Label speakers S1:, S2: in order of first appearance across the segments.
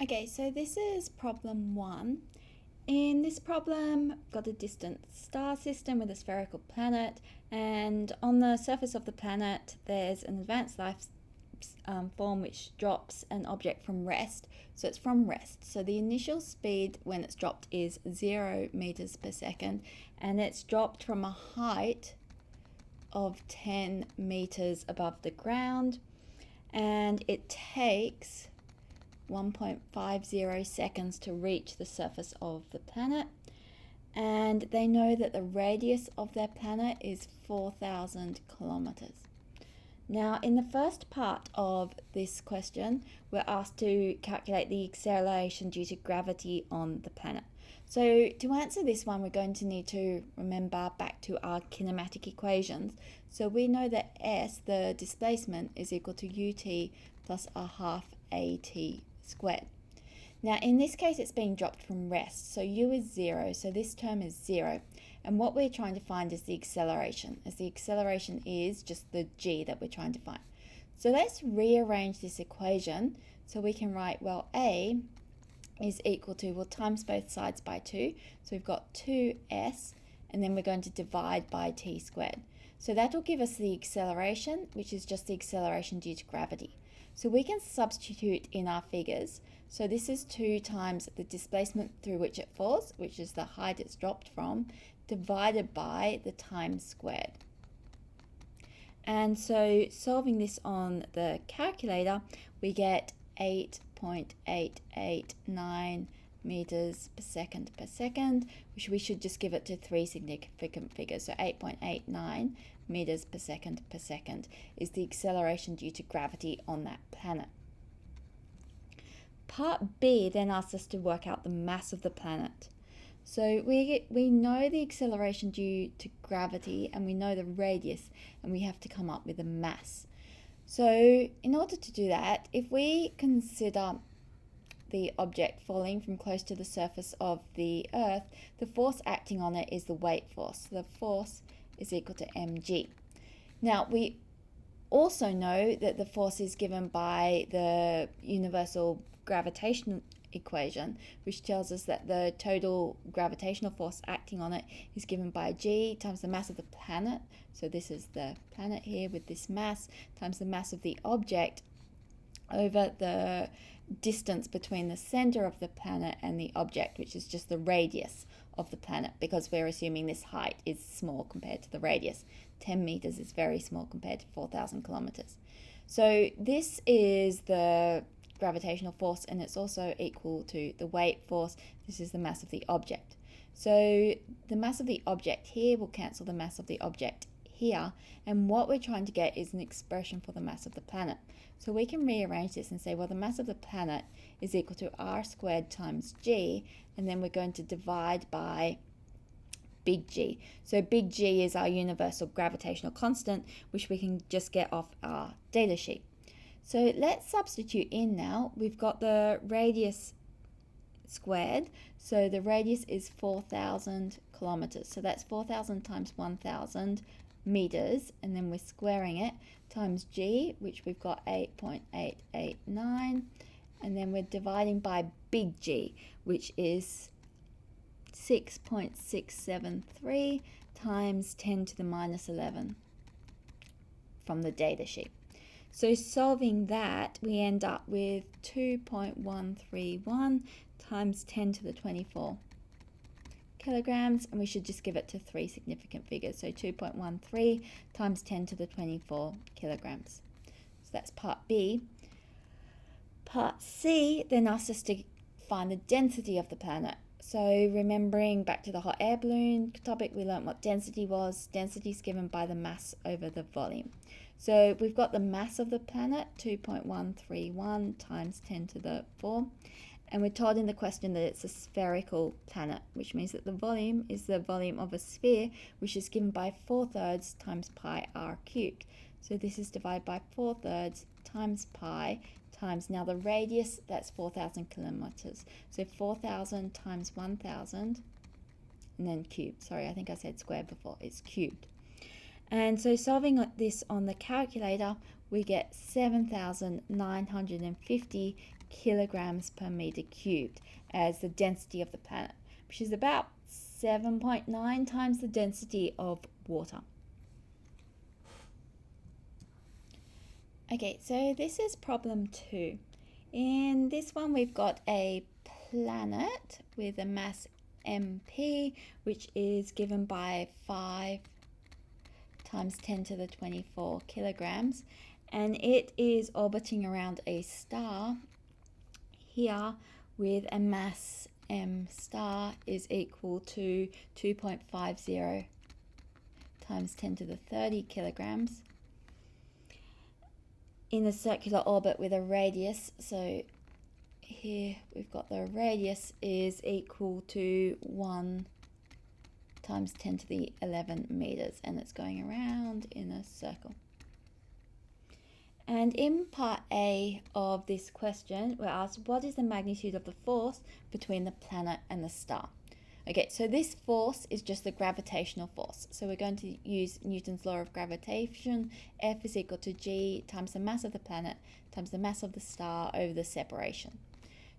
S1: Okay, so this is problem 1. In this problem, we've got a distant star system with a spherical planet, and on the surface of the planet, there's an advanced life form which drops an object from rest. So it's from rest. So the initial speed when it's dropped is 0 meters per second, and it's dropped from a height of 10 meters above the ground, and it takes 1.50 seconds to reach the surface of the planet, and they know that the radius of their planet is 4,000 kilometers. Now, in the first part of this question, we're asked to calculate the acceleration due to gravity on the planet. So to answer this one, we're going to need to remember back to our kinematic equations. So we know that S, the displacement, is equal to ut plus a half at squared. Now in this case it's being dropped from rest, so u is 0, so this term is 0, and what we're trying to find is the acceleration, as the acceleration is just the g that we're trying to find. So let's rearrange this equation so we can write, well, a is equal to, we'll times both sides by 2, so we've got 2s, and then we're going to divide by t squared. So that will give us the acceleration, which is just the acceleration due to gravity. So we can substitute in our figures. So this is 2 times the displacement through which it falls, which is the height it's dropped from, divided by the time squared. And so solving this on the calculator, we get 8.889 meters per second, which we should just give it to 3 significant figures. So 8.89 meters per second is the acceleration due to gravity on that planet. Part B then asks us to work out the mass of the planet. So we know the acceleration due to gravity, and we know the radius, and we have to come up with a mass. So in order to do that, if we consider the object falling from close to the surface of the Earth, the force acting on it is the weight force. The force is equal to mg. Now we also know that the force is given by the universal gravitational equation, which tells us that the total gravitational force acting on it is given by g times the mass of the planet. So this is the planet here with this mass, times the mass of the object over the distance between the center of the planet and the object, which is just the radius of the planet, because we're assuming this height is small compared to the radius. 10 meters is very small compared to 4,000 kilometers. So this is the gravitational force, and it's also equal to the weight force. This is the mass of the object. So the mass of the object here will cancel the mass of the object here, and what we're trying to get is an expression for the mass of the planet. So we can rearrange this and say, well, the mass of the planet is equal to r squared times g, and then we're going to divide by big G. So big G is our universal gravitational constant, which we can just get off our data sheet. So let's substitute in now. We've got the radius squared, so the radius is 4,000 kilometers. So that's 4,000 times 1,000 meters, and then we're squaring it, times g, which we've got 8.889, and then we're dividing by big G, which is 6.673 times 10 to the minus 11 from the data sheet. So solving that, we end up with 2.131 times 10 to the 24 kilograms, and we should just give it to 3 significant figures. So 2.13 times 10 to the 24 kilograms. So that's part B. Part C then asks us to find the density of the planet. So remembering back to the hot air balloon topic, we learned what density was. Density is given by the mass over the volume. So we've got the mass of the planet, 2.131 times 10 to the 4. And we're told in the question that it's a spherical planet, which means that the volume is the volume of a sphere, which is given by 4/3 times pi r cubed. So this is divided by 4/3 times pi times, now the radius, that's 4,000 kilometers. So 4,000 times 1,000, and then cubed. Sorry, I think I said squared before. It's cubed. And so solving this on the calculator, we get 7,950 kilograms per meter cubed as the density of the planet, which is about 7.9 times the density of water. Okay, so this is problem 2. In this one, we've got a planet with a mass MP, which is given by 5 times 10 to the 24 kilograms, and it is orbiting around a star here with a mass m star is equal to 2.50 times 10 to the 30 kilograms in a circular orbit with a radius. So here we've got the radius is equal to 1 times 10 to the 11 meters, and it's going around in a circle. And in part A of this question, we're asked what is the magnitude of the force between the planet and the star? Okay, so this force is just the gravitational force. So we're going to use Newton's law of gravitation. F is equal to G times the mass of the planet times the mass of the star over the separation.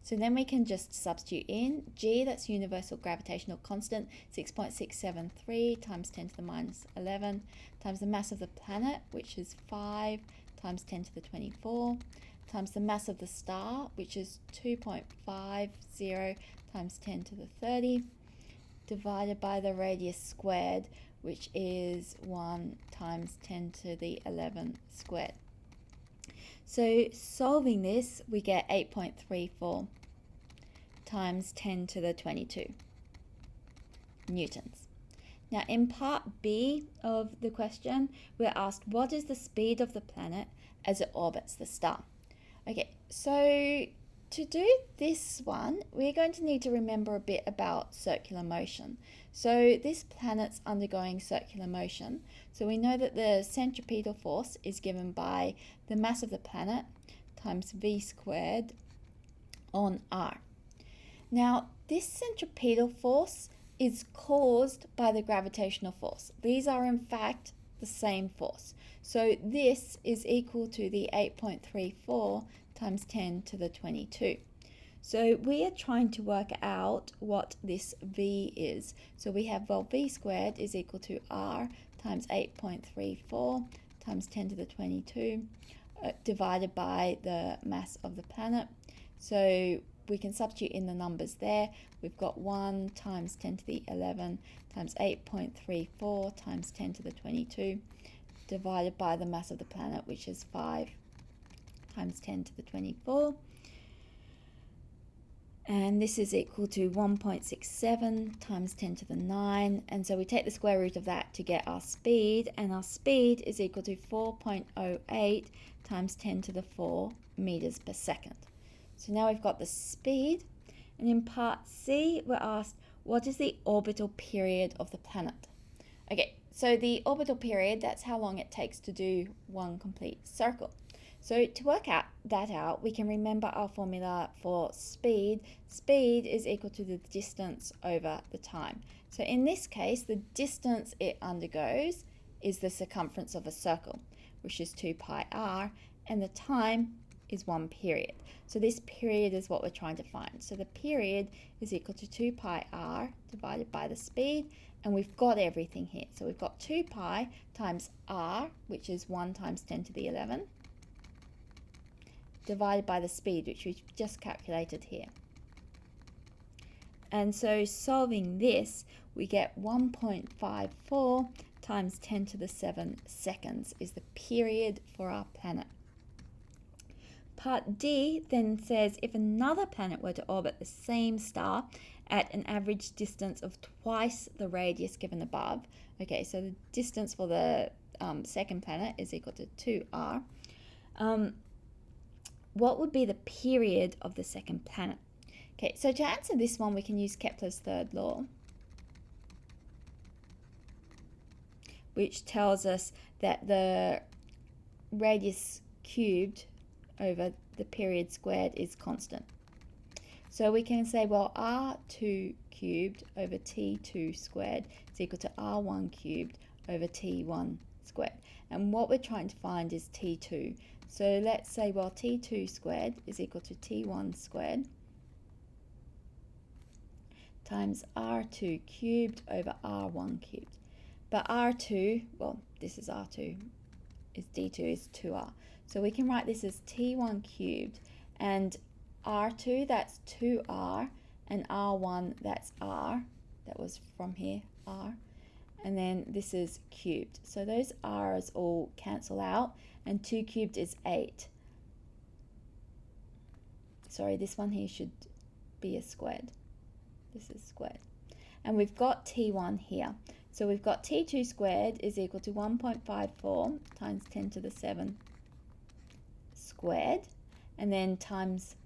S1: So then we can just substitute in G, that's universal gravitational constant, 6.673 times 10 to the minus 11, times the mass of the planet, which is 5 times 10 to the 24, times the mass of the star, which is 2.50 times 10 to the 30, divided by the radius squared, which is 1 times 10 to the 11 squared. So solving this, we get 8.34 times 10 to the 22 newtons. Now in part B of the question, we're asked what is the speed of the planet as it orbits the star? Okay, so to do this one, we're going to need to remember a bit about circular motion. So this planet's undergoing circular motion. So we know that the centripetal force is given by the mass of the planet times v squared on r. Now this centripetal force is caused by the gravitational force. These are in fact the same force. So this is equal to the 8.34 times 10 to the 22. So we are trying to work out what this v is. So we have, well, v squared is equal to r times 8.34 times 10 to the 22 divided by the mass of the planet. So we can substitute in the numbers there. We've got 1 times 10 to the 11 times 8.34 times 10 to the 22 divided by the mass of the planet, which is 5 times 10 to the 24. And this is equal to 1.67 times 10 to the 9. And so we take the square root of that to get our speed. And our speed is equal to 4.08 times 10 to the 4 meters per second. So now we've got the speed. And in part C, we're asked, what is the orbital period of the planet? Okay, so the orbital period, that's how long it takes to do one complete circle. So to work that out, we can remember our formula for speed. Speed is equal to the distance over the time. So in this case, the distance it undergoes is the circumference of a circle, which is 2 pi r, and the time is 1 period. So this period is what we're trying to find. So the period is equal to 2 pi r divided by the speed, and we've got everything here. So we've got 2 pi times r, which is 1 times 10 to the 11, divided by the speed, which we've just calculated here. And so solving this, we get 1.54 times 10 to the 7 seconds is the period for our planet. Part D then says if another planet were to orbit the same star at an average distance of twice the radius given above, okay, so the distance for the second planet is equal to 2r, what would be the period of the second planet? Okay, so to answer this one, we can use Kepler's third law, which tells us that the radius cubed over the period squared is constant. So we can say, well, r2 cubed over t2 squared is equal to r1 cubed over t1 squared. And what we're trying to find is t2. So let's say, well, T2 squared is equal to T1 squared times R2 cubed over R1 cubed. But R2, well, this is R2, is D2 is 2R. So we can write this as T1 cubed, and R2, that's 2R, and R1, that's R. That was from here, R. And then this is cubed. So those R's all cancel out, and 2 cubed is 8. Sorry, this one here should be a squared. This is squared. And we've got T1 here. So we've got T2 squared is equal to 1.54 times 10 to the 7 squared, and then times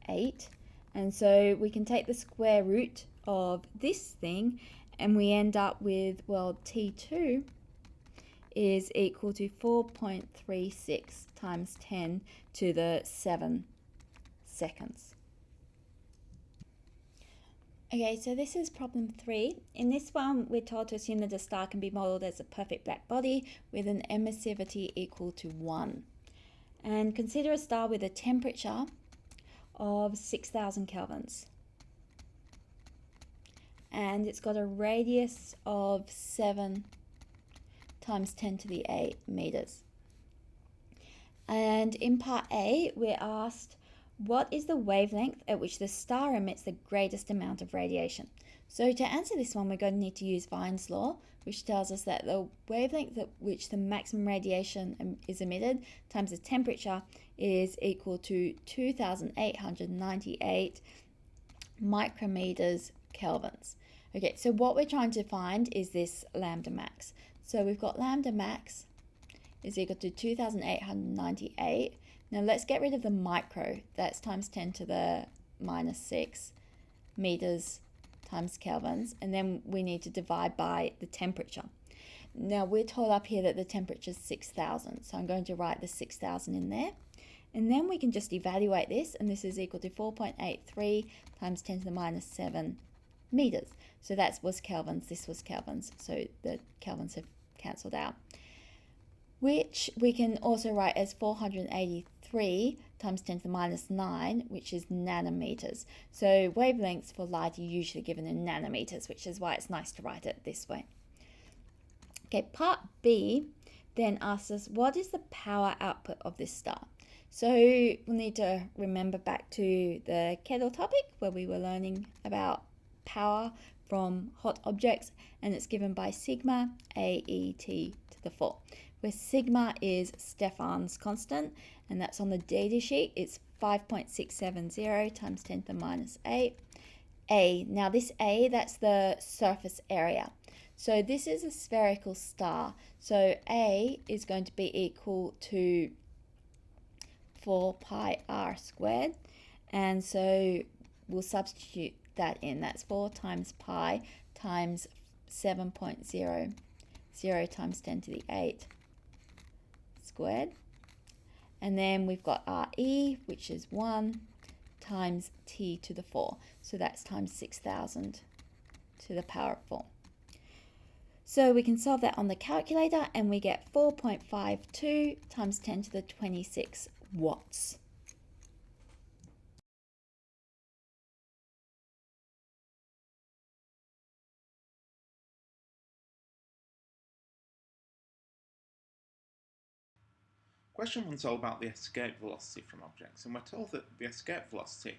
S1: 8. And so we can take the square root of this thing, and we end up with, well, T2 is equal to 4.36 times 10 to the 7 seconds. Okay, so this is problem 3. In this one, we're told to assume that a star can be modelled as a perfect black body with an emissivity equal to 1. And consider a star with a temperature of 6,000 kelvins. And it's got a radius of 7 times 10 to the 8 meters. And in part A, we're asked, what is the wavelength at which the star emits the greatest amount of radiation? So to answer this one, we're going to need to use Wien's law, which tells us that the wavelength at which the maximum radiation is emitted times the temperature is equal to 2,898 micrometers kelvins. Okay, so what we're trying to find is this lambda max. So we've got lambda max is equal to 2,898. Now let's get rid of the micro. That's times 10 to the minus 6 meters times kelvins. And then we need to divide by the temperature. Now we're told up here that the temperature is 6,000. So I'm going to write the 6,000 in there. And then we can just evaluate this. And this is equal to 4.83 times 10 to the minus 7 meters. So that was kelvins. This was kelvins. So the kelvins have cancelled out, which we can also write as 483 times 10 to the minus 9, which is nanometers. So wavelengths for light are usually given in nanometers, which is why it's nice to write it this way. Okay, part B then asks us, what is the power output of this star? So we'll need to remember back to the Kettle topic where we were learning about power from hot objects, and it's given by sigma AET to the 4. Where sigma is Stefan's constant, and that's on the data sheet. It's 5.670 times 10 to the minus 8. A, now this A, that's the surface area. So this is a spherical star. So A is going to be equal to 4 pi r squared. And so we'll substitute that in. That's 4 times pi times 7.00 times 10 to the 8 squared. And then we've got RE, which is 1 times t to the 4. So that's times 6,000 to the power of 4. So we can solve that on the calculator, and we get 4.52 times 10 to the 26 watts.
S2: Question 1 is all about the escape velocity from objects, and we're told that the escape velocity,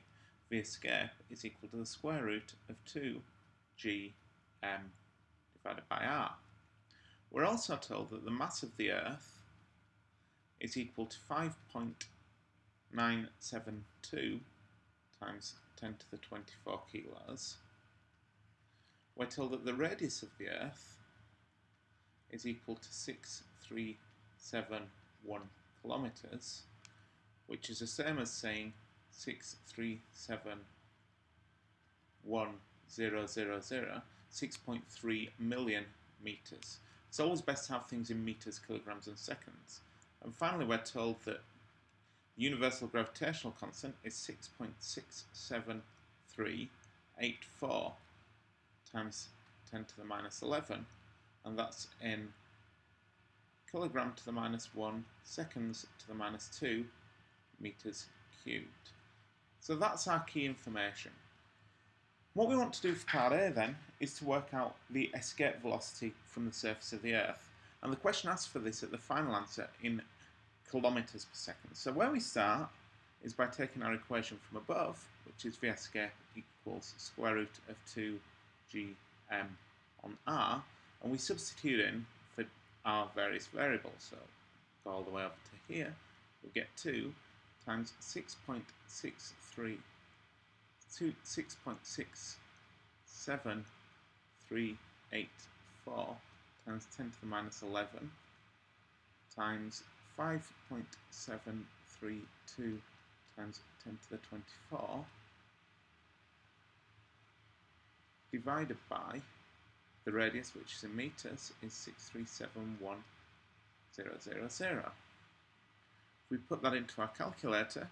S2: v escape, is equal to the square root of 2g divided by r. We're also told that the mass of the Earth is equal to 5.972 times 10 to the 24 kilos. We're told that the radius of the Earth is equal to 6371 kilometers, which is the same as saying 6371000, 6.3 million meters. It's always best to have things in meters, kilograms and seconds. And finally, we're told that the universal gravitational constant is 6.67384 times 10 to the minus 11, and that's in kilogram to the minus 1 seconds to the minus 2 meters cubed. So that's our key information. What we want to do for part A then is to work out the escape velocity from the surface of the Earth. And the question asks for this at the final answer in kilometers per second. So where we start is by taking our equation from above, which is v escape equals square root of 2gm on r, and we substitute in for our various variables. So go all the way over to here, we get 2 times 6.63738 4 times 10 to the minus 11 times 5.732 times 10 to the 24 divided by the radius, which is in meters, is 6371000. If we put that into our calculator,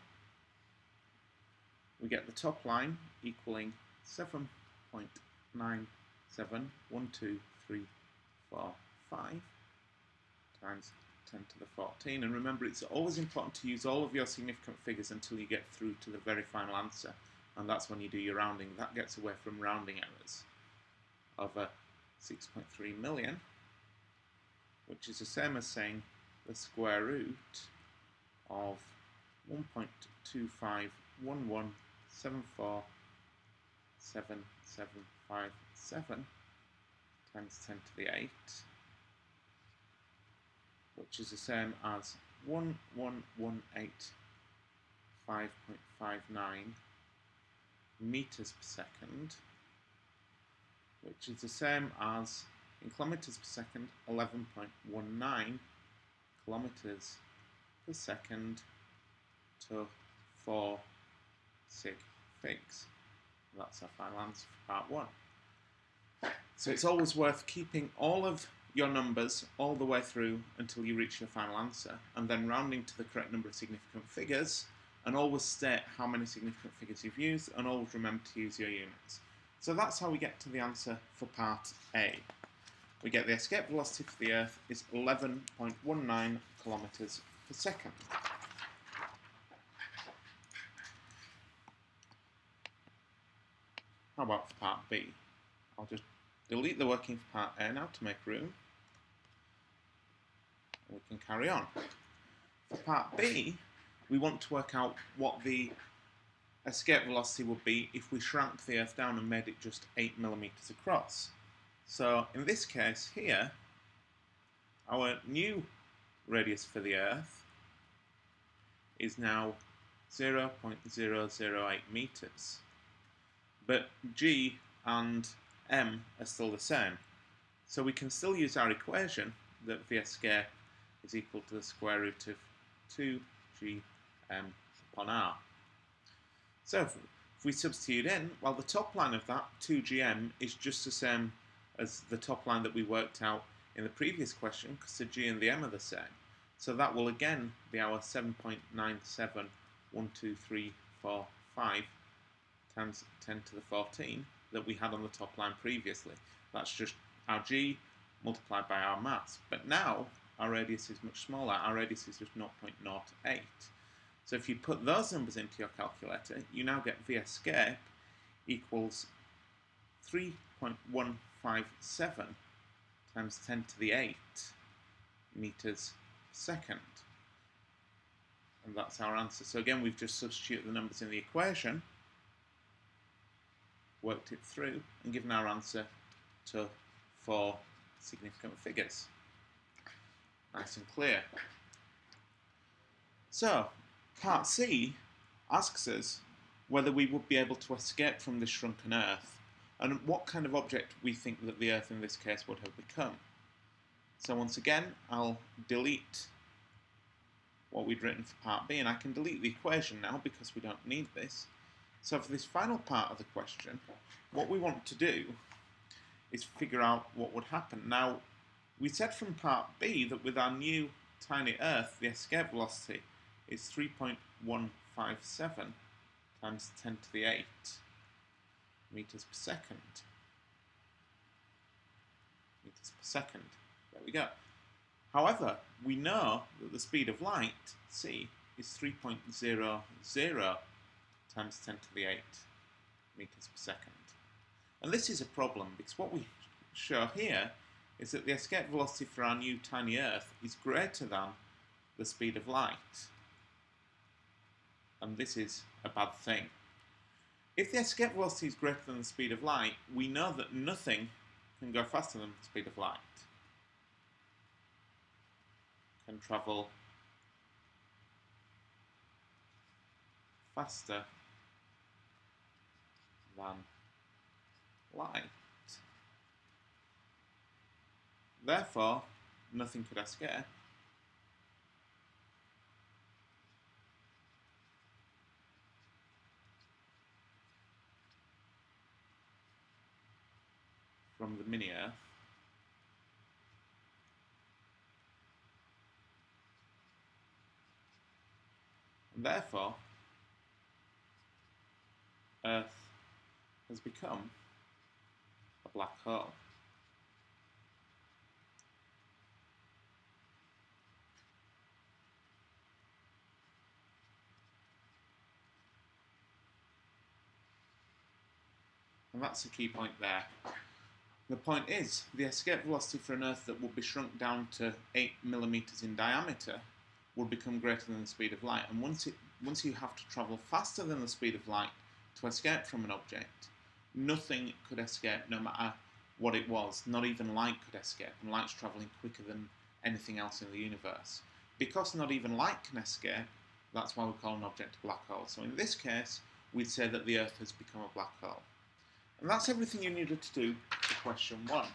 S2: we get the top line equaling 7.971234 times 10 to the 14. And remember, it's always important to use all of your significant figures until you get through to the very final answer, and that's when you do your rounding. That gets away from rounding errors. Over 6.3 million, which is the same as saying the square root of 1.2511747757 times 10 to the 8, which is the same as 1118.5.59 meters per second, which is the same as, in kilometers per second, 11.19 kilometers per second to 4 sig figs. That's our final answer for part 1. So it's always worth keeping all of your numbers all the way through until you reach your final answer, and then rounding to the correct number of significant figures, and always state how many significant figures you've used, and always remember to use your units. So that's how we get to the answer for part A. We get the escape velocity for the Earth is 11.19 kilometers per second. How about for part B? I'll just delete the working for part A now to make room. We can carry on. For part B, we want to work out what the escape velocity would be if we shrank the Earth down and made it just 8 millimeters across. So in this case here, our new radius for the Earth is now 0.008 meters. But G and M are still the same. So we can still use our equation that v escape is equal to the square root of 2gm upon r. So if we substitute in, well, the top line of that, 2gm, is just the same as the top line that we worked out in the previous question, because the g and the m are the same. So that will again be our 7.971234 times 10 to the 14 that we had on the top line previously. That's just our g multiplied by our mass. But now our radius is much smaller. Our radius is just 0.08. So if you put those numbers into your calculator, you now get v escape equals 3.157 times 10 to the 8 meters per second. And that's our answer. So again, we've just substituted the numbers in the equation, worked it through, and given our answer to 4 significant figures. Nice and clear. So, part C asks us whether we would be able to escape from this shrunken Earth, and what kind of object we think that the Earth in this case would have become. So once again, I'll delete what we'd written for part B, and I can delete the equation now because we don't need this. So for this final part of the question, what we want to do is figure out what would happen. Now, we said from part B that with our new tiny Earth, the escape velocity is 3.157 times 10 to the 8 meters per second. Meters per second. There we go. However, we know that the speed of light, c, is 3.00 times 10 to the 8 meters per second. And this is a problem because what we show here is that the escape velocity for our new tiny Earth is greater than the speed of light. And this is a bad thing. If the escape velocity is greater than the speed of light, we know that nothing can go faster than the speed of light. Can travel faster than light. Therefore, nothing could escape. From the mini-Earth. And therefore, Earth has become a black hole. And that's the key point there. The point is, the escape velocity for an Earth that would be shrunk down to 8 millimeters in diameter would become greater than the speed of light. And once you have to travel faster than the speed of light to escape from an object, nothing could escape no matter what it was. Not even light could escape, and light's travelling quicker than anything else in the universe. Because not even light can escape, that's why we call an object a black hole. So in this case, we'd say that the Earth has become a black hole. And that's everything you needed to do for question 1.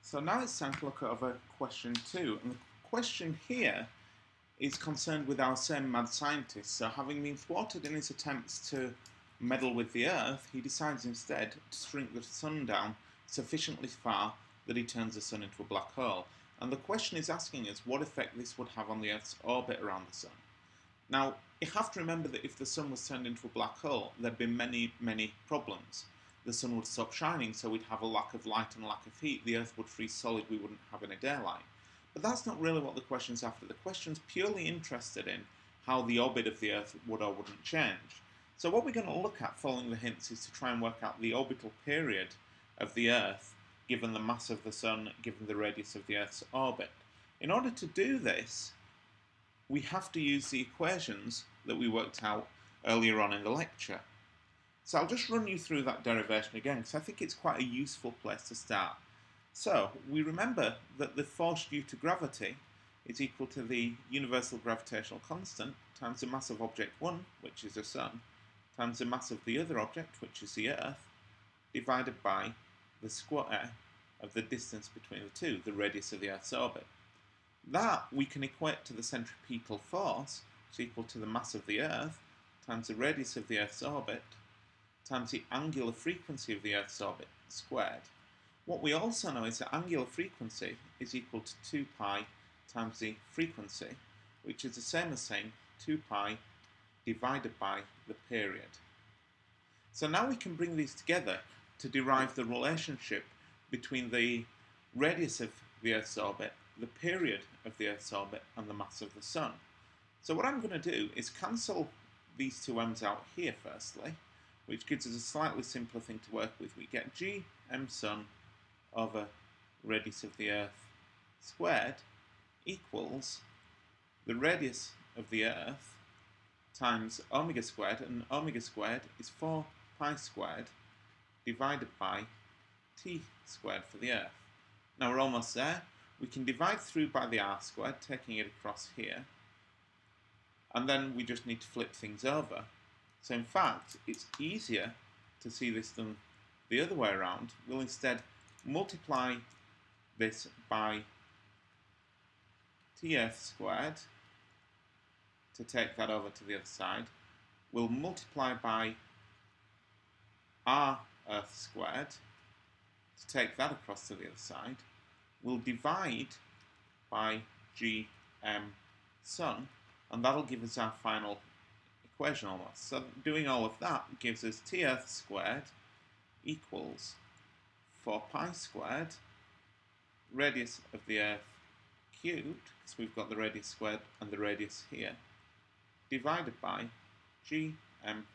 S2: So now it's time to look over question 2. And the question here is concerned with our same mad scientist. So having been thwarted in his attempts to meddle with the Earth, he decides instead to shrink the Sun down sufficiently far that he turns the Sun into a black hole. And the question is asking us what effect this would have on the Earth's orbit around the Sun. Now, you have to remember that if the Sun was turned into a black hole, there'd be many, many problems. The Sun would stop shining, so we'd have a lack of light and a lack of heat. The Earth would freeze solid, we wouldn't have any daylight. But that's not really what the question's after. The question's purely interested in how the orbit of the Earth would or wouldn't change. So what we're going to look at following the hints is to try and work out the orbital period of the Earth, given the mass of the Sun, given the radius of the Earth's orbit. In order to do this, we have to use the equations that we worked out earlier on in the lecture. So I'll just run you through that derivation again, because I think it's quite a useful place to start. So we remember that the force due to gravity is equal to the universal gravitational constant times the mass of object 1, which is the Sun, times the mass of the other object, which is the Earth, divided by the square of the distance between the two, the radius of the Earth's orbit. That we can equate to the centripetal force, which is equal to the mass of the Earth, times the radius of the Earth's orbit, times the angular frequency of the Earth's orbit squared. What we also know is that angular frequency is equal to 2 pi times the frequency, which is the same as saying 2 pi divided by the period. So now we can bring these together to derive the relationship between the radius of the Earth's orbit, the period of the Earth's orbit, and the mass of the Sun. So what I'm going to do is cancel these two m's out here firstly, which gives us a slightly simpler thing to work with. We get g m Sun over radius of the Earth squared equals the radius of the Earth times omega squared, and omega squared is 4 pi squared divided by t squared for the Earth. Now we're almost there. We can divide through by the r squared, taking it across here, and then we just need to flip things over. So in fact, it's easier to see this than the other way around. We'll instead multiply this by t Earth squared to take that over to the other side. We'll multiply by r Earth squared to take that across to the other side. We'll divide by g m Sun, and that'll give us our final equation almost. So doing all of that gives us t Earth squared equals 4 pi squared, radius of the Earth cubed, because we've got the radius squared and the radius here, divided by gm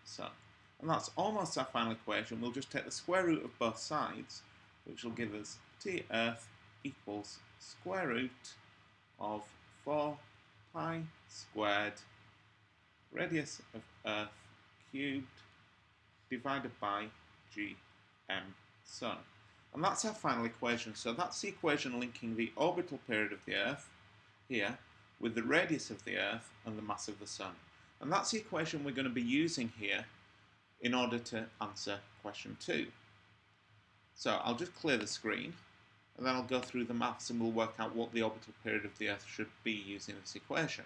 S2: sun. And that's almost our final equation. We'll just take the square root of both sides, which will give us T Earth equals square root of 4 pi squared radius of Earth cubed divided by gm sun. And that's our final equation. So that's the equation linking the orbital period of the Earth here with the radius of the Earth and the mass of the Sun. And that's the equation we're going to be using here in order to answer question 2. So I'll just clear the screen and then I'll go through the maths and we'll work out what the orbital period of the Earth should be using this equation.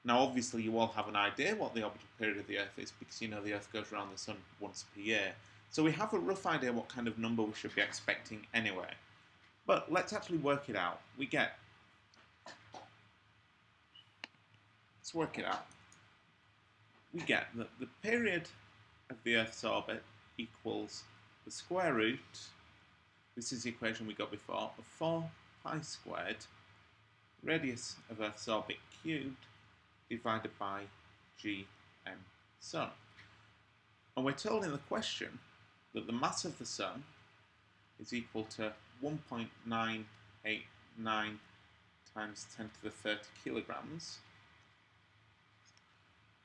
S2: Now obviously you all have an idea what the orbital period of the Earth is because you know the Earth goes around the Sun once per year. So we have a rough idea what kind of number we should be expecting anyway. But let's actually work it out. Let's work it out. We get that the period of the Earth's orbit equals the square root, this is the equation we got before, of 4 pi squared radius of Earth's orbit cubed divided by gm sun. And we're told in the question that the mass of the Sun is equal to 1.989 times 10 to the 30 kilograms.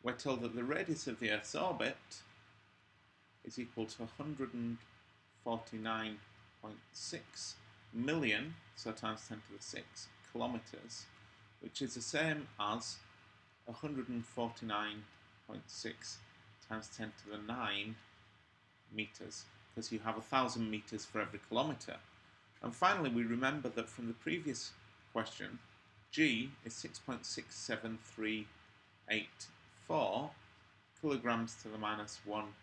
S2: We're told that the radius of the Earth's orbit is equal to 149.6 million, so times 10 to the 6 kilometers, which is the same as 149.6 times 10 to the 9 meters, because you have 1,000 meters for every kilometer. And finally, we remember that from the previous question, G is 6.67384 kilograms to the minus 1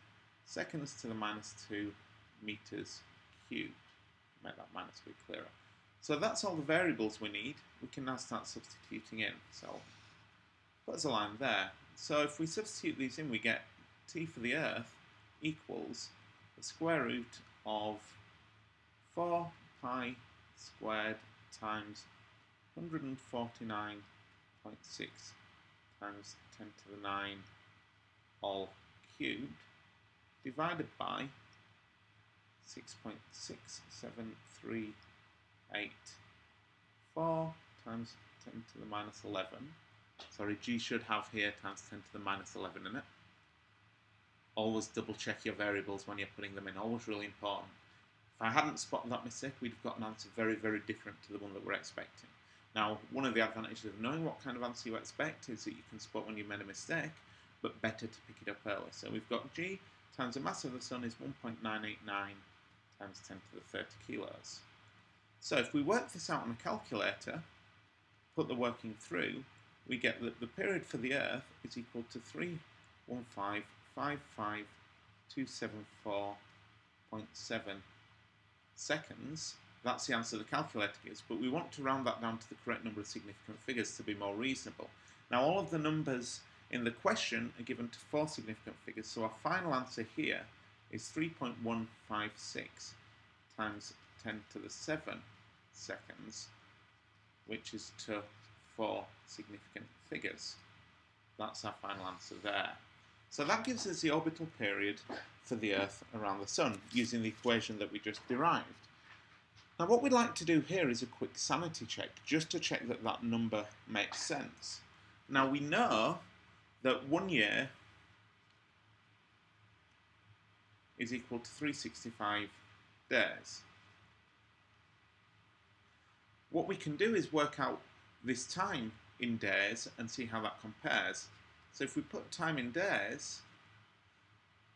S2: seconds to the minus 2 meters cubed. Make that minus be clearer. So that's all the variables we need. We can now start substituting in. So put a line there. So if we substitute these in, we get T for the Earth equals the square root of 4 pi squared times 149.6 times 10 to the 9 all cubed divided by 6.67384 times 10 to the minus 11. Sorry, G should have here times 10 to the minus 11 in it. Always double check your variables when you're putting them in, always really important. If I hadn't spotted that mistake, we'd have got an answer very, very different to the one that we're expecting. Now, one of the advantages of knowing what kind of answer you expect is that you can spot when you made a mistake, but better to pick it up early. So we've got G times the mass of the Sun is 1.989 times 10 to the 30 kilos. So if we work this out on a calculator, put the working through, we get that the period for the Earth is equal to 315,55274.7 seconds. That's the answer the calculator gives, but we want to round that down to the correct number of significant figures to be more reasonable. Now all of the numbers in the question are given to 4 significant figures, so our final answer here is 3.156 times 10 to the 7 seconds, which is to 4 significant figures. That's our final answer there. So that gives us the orbital period for the Earth around the Sun, using the equation that we just derived. Now what we'd like to do here is a quick sanity check, just to check that that number makes sense. Now we know that 1 year is equal to 365 days. What we can do is work out this time in days and see how that compares. So if we put time in days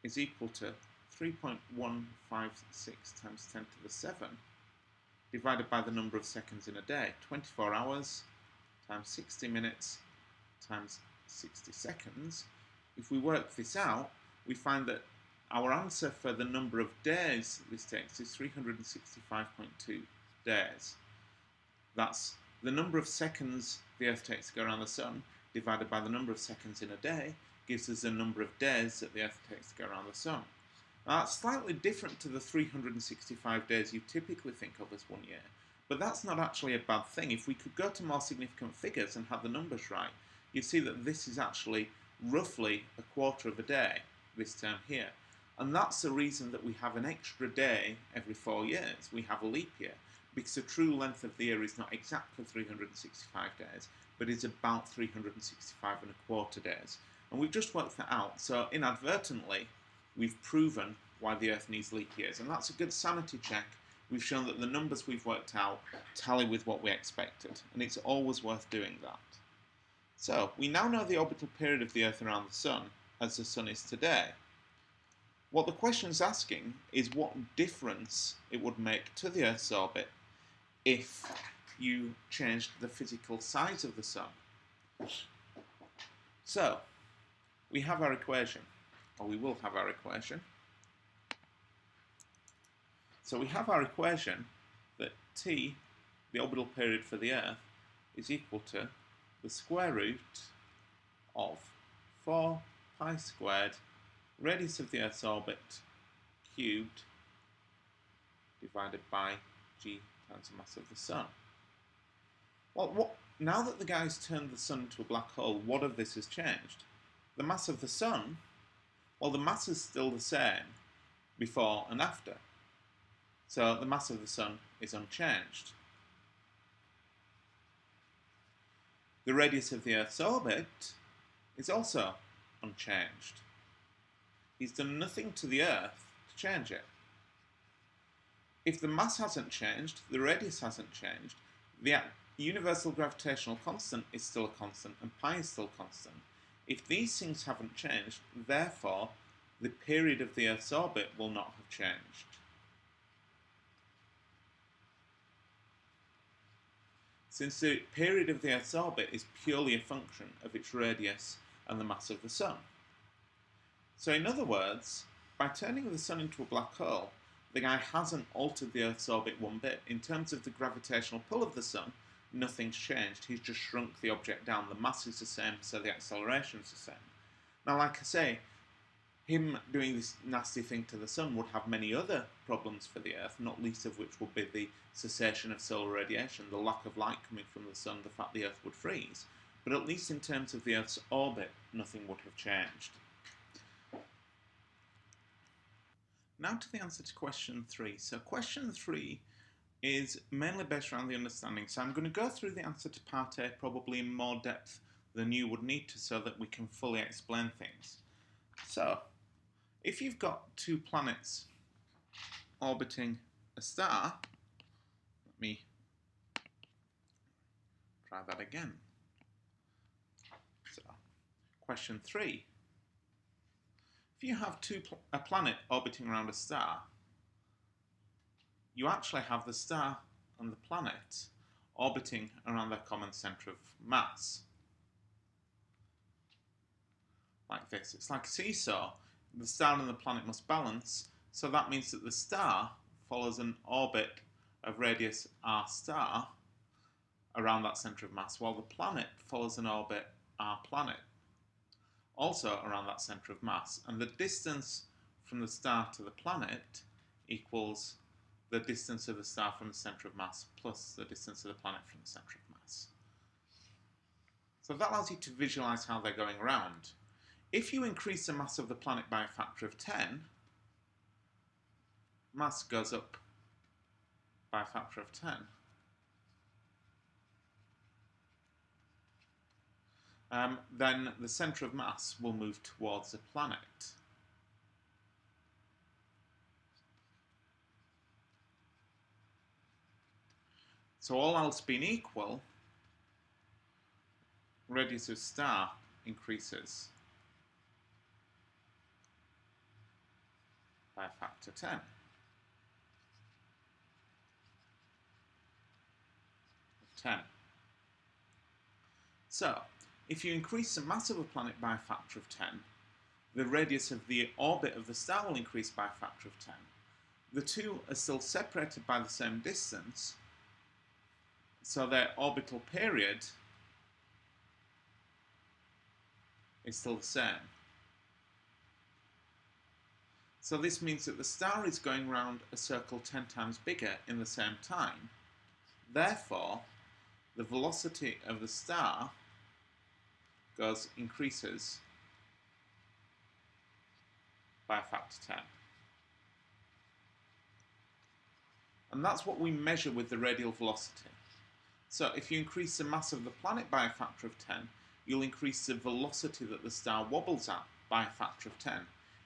S2: is equal to 3.156 times 10 to the 7 divided by the number of seconds in a day, 24 hours times 60 minutes times 60 seconds. If we work this out, we find that our answer for the number of days this takes is 365.2 days. That's the number of seconds the Earth takes to go around the Sun divided by the number of seconds in a day gives us the number of days that the Earth takes to go around the Sun. Now, that's slightly different to the 365 days you typically think of as 1 year, but that's not actually a bad thing. If we could go to more significant figures and have the numbers right, you'd see that this is actually roughly a quarter of a day, this term here. And that's the reason that we have an extra day every 4 years. We have a leap year, because the true length of the year is not exactly 365 days, but is about 365 and a quarter days. And we've just worked that out, so inadvertently, we've proven why the Earth needs leap years. And that's a good sanity check. We've shown that the numbers we've worked out tally with what we expected, and it's always worth doing that. So, we now know the orbital period of the Earth around the Sun, as the Sun is today. What the question is asking is what difference it would make to the Earth's orbit if you changed the physical size of the Sun. So, we have our equation, or we will have our equation. So we have our equation that t, the orbital period for the Earth, is equal to the square root of 4 pi squared radius of the Earth's orbit cubed divided by g times the mass of the Sun. Well, now that the guys turned the Sun into a black hole, what of this has changed? The mass of the Sun, well, the mass is still the same before and after. So the mass of the Sun is unchanged. The radius of the Earth's orbit is also unchanged. He's done nothing to the Earth to change it. If the mass hasn't changed, the radius hasn't changed, the universal gravitational constant is still a constant and pi is still constant. If these things haven't changed, therefore, the period of the Earth's orbit will not have changed. Since the period of the Earth's orbit is purely a function of its radius and the mass of the Sun. So in other words, by turning the Sun into a black hole, the guy hasn't altered the Earth's orbit one bit. In terms of the gravitational pull of the Sun, nothing's changed. He's just shrunk the object down. The mass is the same, so the acceleration is the same. Now, like I say, him doing this nasty thing to the Sun would have many other problems for the Earth, not least of which would be the cessation of solar radiation, the lack of light coming from the Sun, the fact the Earth would freeze. But at least in terms of the Earth's orbit, nothing would have changed. Now to the answer to question 3. So question 3 is mainly based around the understanding. So I'm going to go through the answer to part A probably in more depth than you would need to so that we can fully explain things. So, if you've got two planets orbiting a star, let me try that again. So, question 3. If you have a planet orbiting around a star, you actually have the star and the planet orbiting around their common centre of mass. Like this. It's like a seesaw. The star and the planet must balance, so that means that the star follows an orbit of radius r star around that centre of mass, while the planet follows an orbit r planet, also around that centre of mass. And the distance from the star to the planet equals the distance of the star from the centre of mass plus the distance of the planet from the centre of mass. So that allows you to visualise how they're going around. If you increase the mass of the planet by a factor of 10, mass goes up by a factor of 10. Then the centre of mass will move towards the planet. So all else being equal, radius of star increases by a factor 10. So, if you increase the mass of a planet by a factor of 10, the radius of the orbit of the star will increase by a factor of 10. The two are still separated by the same distance, so their orbital period is still the same. So So this means that the star is going round a circle 10 times bigger in the same time. Therefore, the velocity of the star increases by a factor 10. And that's what we measure with the radial velocity. So if you increase the mass of the planet by a factor of 10, you'll increase the velocity that the star wobbles at by a factor of 10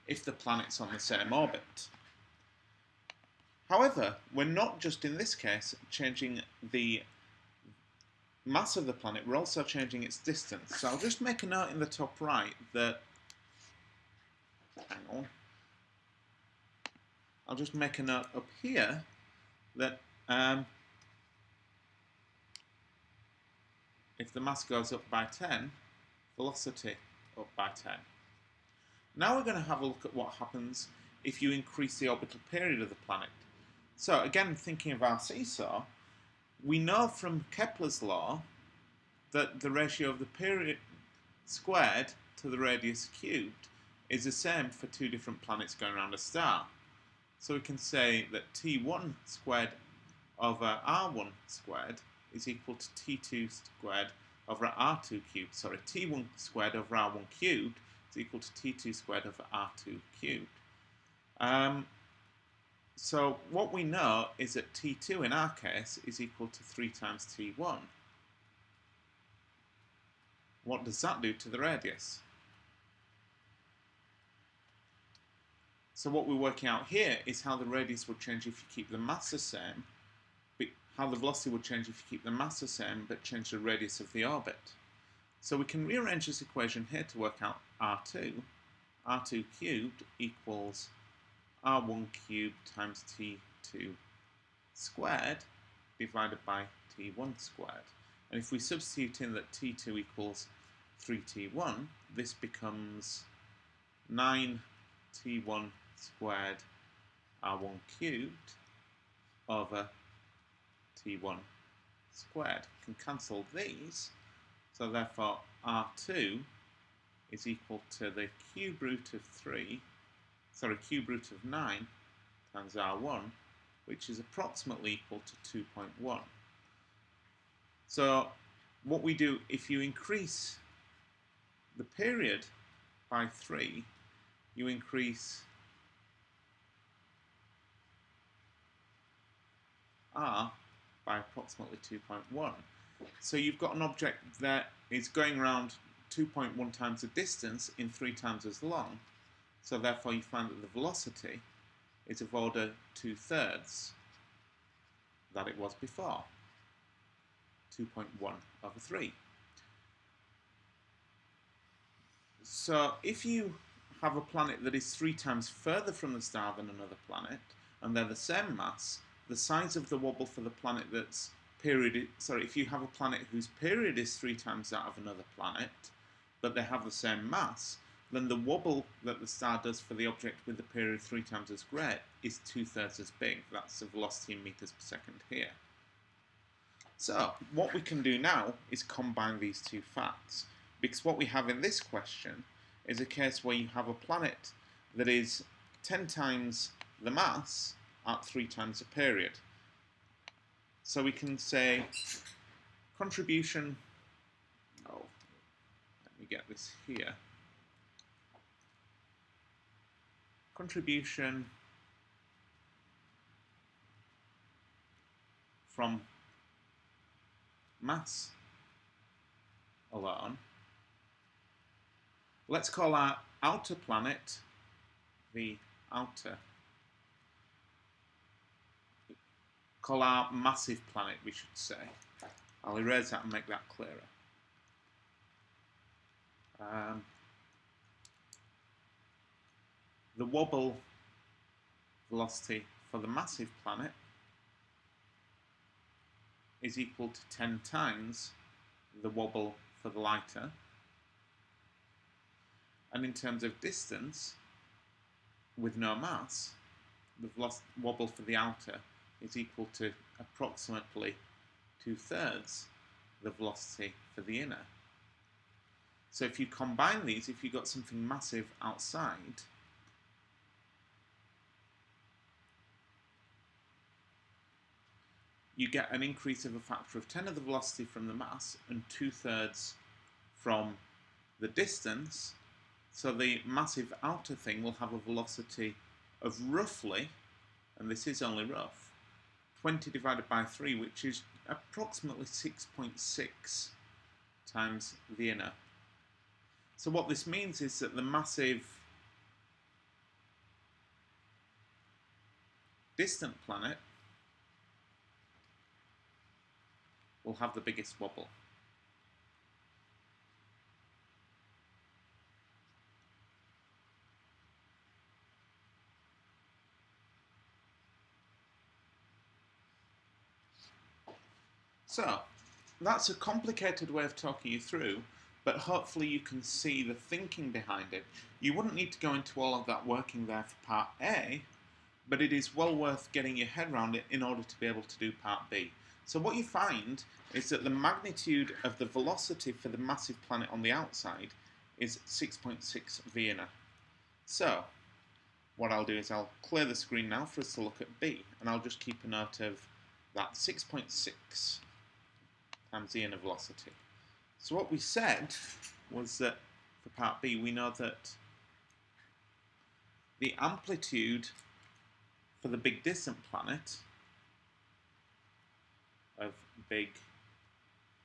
S2: if the planet's on the same orbit. However, we're not just in this case changing the mass of the planet, we're also changing its distance. So I'll just make a note in the top right that, hang on, I'll just make a note up here that if the mass goes up by 10, velocity up by 10. Now we're going to have a look at what happens if you increase the orbital period of the planet. So again, thinking of our seesaw, we know from Kepler's law that the ratio of the period squared to the radius cubed is the same for two different planets going around a star. So we can say that T1 squared over R1 squared is equal to T2 squared over R2 cubed. Sorry, T1 squared over R1 cubed is equal to T2 squared over R2 cubed. So what we know is that T2 in our case is equal to 3 times T1. What does that do to the radius? So what we're working out here is how the radius would change if you keep the mass the same, how the velocity would change if you keep the mass the same but change the radius of the orbit. So we can rearrange this equation here to work out R2. R2 cubed equals R1 cubed times T2 squared divided by T1 squared. And if we substitute in that T2 equals 3T1, this becomes 9T1 squared R1 cubed over T1 squared. You can cancel these, so therefore R2 is equal to the cube root of 9 times R1, which is approximately equal to 2.1. So what we do, if you increase the period by 3, you increase R by approximately 2.1. So you've got an object that is going around 2.1 times the distance in 3 times as long. So therefore you find that the velocity is of order 2/3 that it was before. 2.1 over 3. So if you have a planet that is 3 times further from the star than another planet, and they're the same mass, the size of the wobble for the planet that's if you have a planet whose period is 3 times that of another planet, but they have the same mass, then the wobble that the star does for the object with the period 3 times as great is 2/3 as big. That's the velocity in meters per second here. So what we can do now is combine these two facts, because what we have in this question is a case where you have a planet that is 10 times the mass at 3 times the period. So we can say contribution, let me get this here, contribution from mass alone. Let's call our outer planet the outer. Call our massive planet, we should say. I'll erase that and make that clearer. The wobble velocity for the massive planet is equal to 10 times the wobble for the lighter. And in terms of distance, with no mass, the wobble for the outer is equal to approximately 2/3 the velocity for the inner. So if you combine these, if you've got something massive outside, you get an increase of a factor of 10 of the velocity from the mass and 2/3 from the distance. So the massive outer thing will have a velocity of roughly, and this is only rough, 20 divided by 3, which is approximately 6.6 times the inner. So what this means is that the massive distant planet will have the biggest wobble. So, that's a complicated way of talking you through, but hopefully you can see the thinking behind it. You wouldn't need to go into all of that working there for part A, but it is well worth getting your head around it in order to be able to do part B. So what you find is that the magnitude of the velocity for the massive planet on the outside is 6.6 v inner. So, what I'll do is I'll clear the screen now for us to look at B, and I'll just keep a note of that 6.6 times the inner velocity. So what we said was that for part B we know that the amplitude for the big distant planet of big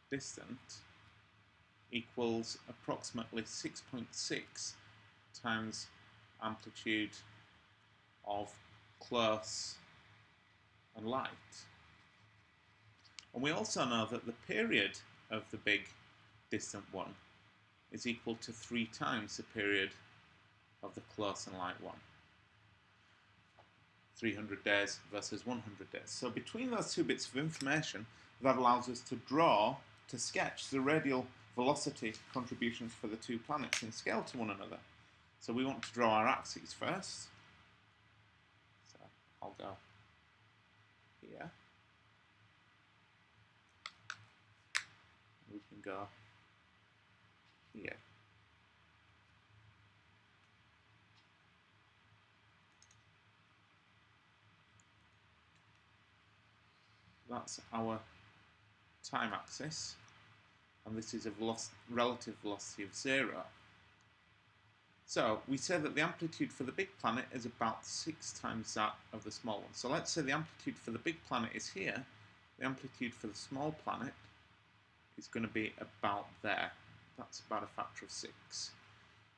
S2: distant equals approximately 6.6 times amplitude of close and light. And we also know that the period of the big distant one is equal to 3 times the period of the close and light one. 300 days versus 100 days. So between those two bits of information, that allows us to sketch the radial velocity contributions for the two planets in scale to one another. So we want to draw our axes first. So I'll go here. We can go here. That's our time axis, and this is a relative velocity of 0. So we say that the amplitude for the big planet is about 6 times that of the small one. So let's say the amplitude for the big planet is here. The amplitude for the small planet is going to be about there. That's about a factor of 6.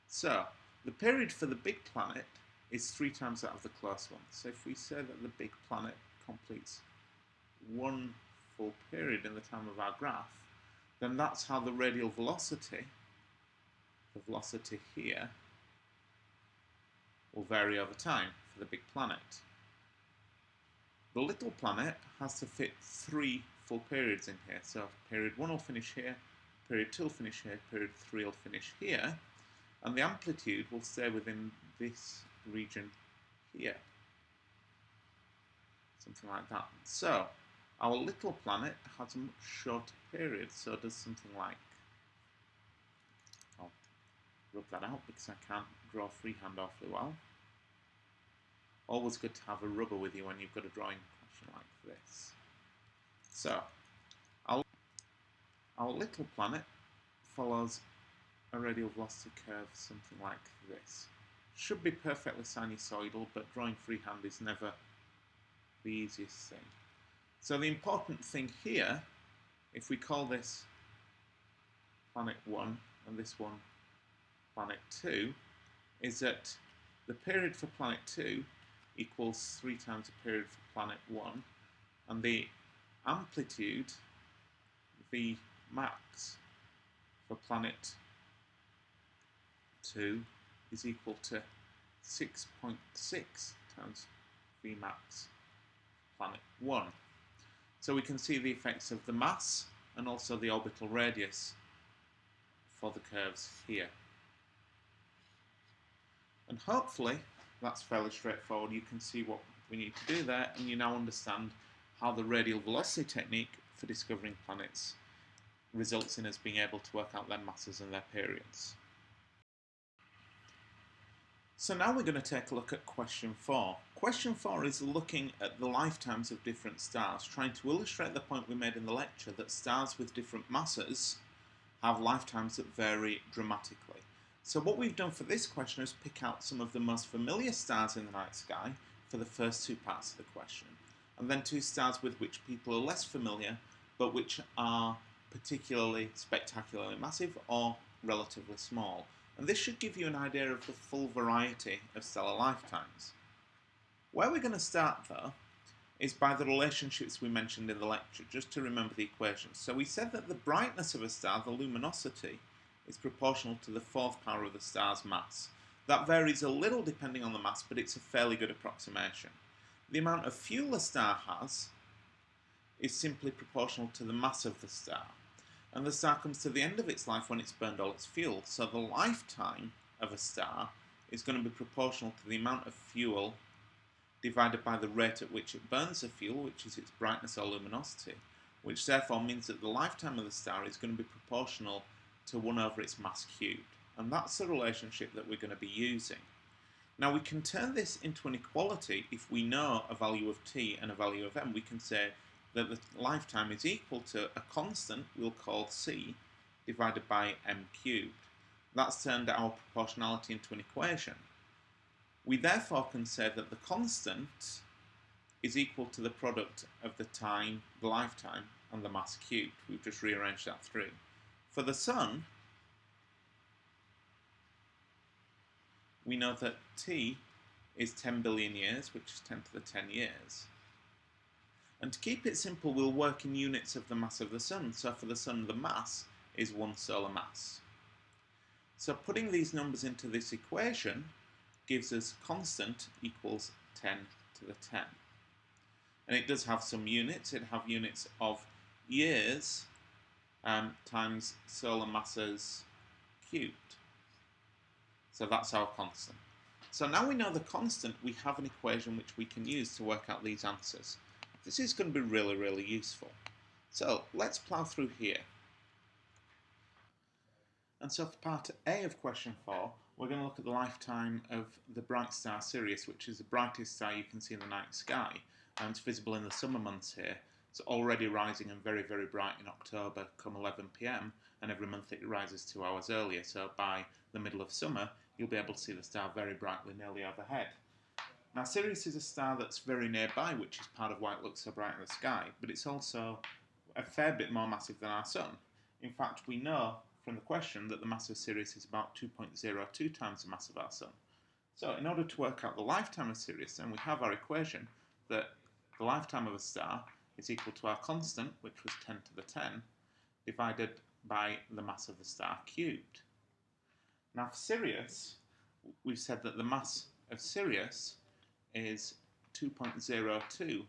S2: So the period for the big planet is 3 times that of the close one. So if we say that the big planet completes one full period in the time of our graph, then that's how the radial velocity, the velocity here, will vary over time for the big planet. The little planet has to fit 3 full periods in here. So period 1 will finish here, period 2 will finish here, period 3 will finish here, and the amplitude will stay within this region here. Something like that. So our little planet has a much shorter period, so it does something like, I'll rub that out because I can't draw freehand awfully well. Always good to have a rubber with you when you've got a drawing question like this. So, our little planet follows a radial velocity curve something like this. Should be perfectly sinusoidal, but drawing freehand is never the easiest thing. So the important thing here, if we call this planet 1 and this one planet 2, is that the period for planet 2 equals 3 times the period for planet 1, and the amplitude, V max, for planet 2 is equal to 6.6 times V max planet 1. So we can see the effects of the mass and also the orbital radius for the curves here. And hopefully that's fairly straightforward. You can see what we need to do there, and you now understand how the radial velocity technique for discovering planets results in us being able to work out their masses and their periods. So now we're going to take a look at question 4. Question 4 is looking at the lifetimes of different stars, trying to illustrate the point we made in the lecture that stars with different masses have lifetimes that vary dramatically. So what we've done for this question is pick out some of the most familiar stars in the night sky for the first two parts of the question, and then two stars with which people are less familiar but which are particularly spectacularly massive or relatively small. And this should give you an idea of the full variety of stellar lifetimes. Where we're going to start though is by the relationships we mentioned in the lecture, just to remember the equations. So we said that the brightness of a star, the luminosity, is proportional to the fourth power of the star's mass. That varies a little depending on the mass, but it's a fairly good approximation. The amount of fuel a star has is simply proportional to the mass of the star. And the star comes to the end of its life when it's burned all its fuel. So the lifetime of a star is going to be proportional to the amount of fuel divided by the rate at which it burns the fuel, which is its brightness or luminosity, which therefore means that the lifetime of the star is going to be proportional to 1 over its mass cubed. And that's the relationship that we're going to be using. Now we can turn this into an equality if we know a value of t and a value of m. We can say that the lifetime is equal to a constant we'll call c divided by m cubed. That's turned our proportionality into an equation. We therefore can say that the constant is equal to the product of the time, the lifetime, and the mass cubed. We've just rearranged that through. For the Sun, we know that t is 10 billion years, which is 10 to the 10 years. And to keep it simple, we'll work in units of the mass of the Sun. So for the Sun, the mass is 1 solar mass. So putting these numbers into this equation gives us constant equals 10 to the 10. And it does have some units. It have units of years times solar masses cubed. So that's our constant. So now we know the constant, we have an equation which we can use to work out these answers. This is going to be really, really useful. So let's plough through here. And so for part A of question 4, we're going to look at the lifetime of the bright star Sirius, which is the brightest star you can see in the night sky. And it's visible in the summer months here. It's already rising and very, very bright in October come 11 p.m. and every month it rises 2 hours earlier. So by the middle of summer, you'll be able to see the star very brightly nearly overhead. Now Sirius is a star that's very nearby, which is part of why it looks so bright in the sky, but it's also a fair bit more massive than our Sun. In fact, we know from the question that the mass of Sirius is about 2.02 times the mass of our Sun. So in order to work out the lifetime of Sirius, then we have our equation that the lifetime of a star is equal to our constant, which was 10 to the 10, divided by the mass of the star cubed. Now for Sirius, we've said that the mass of Sirius is 2.02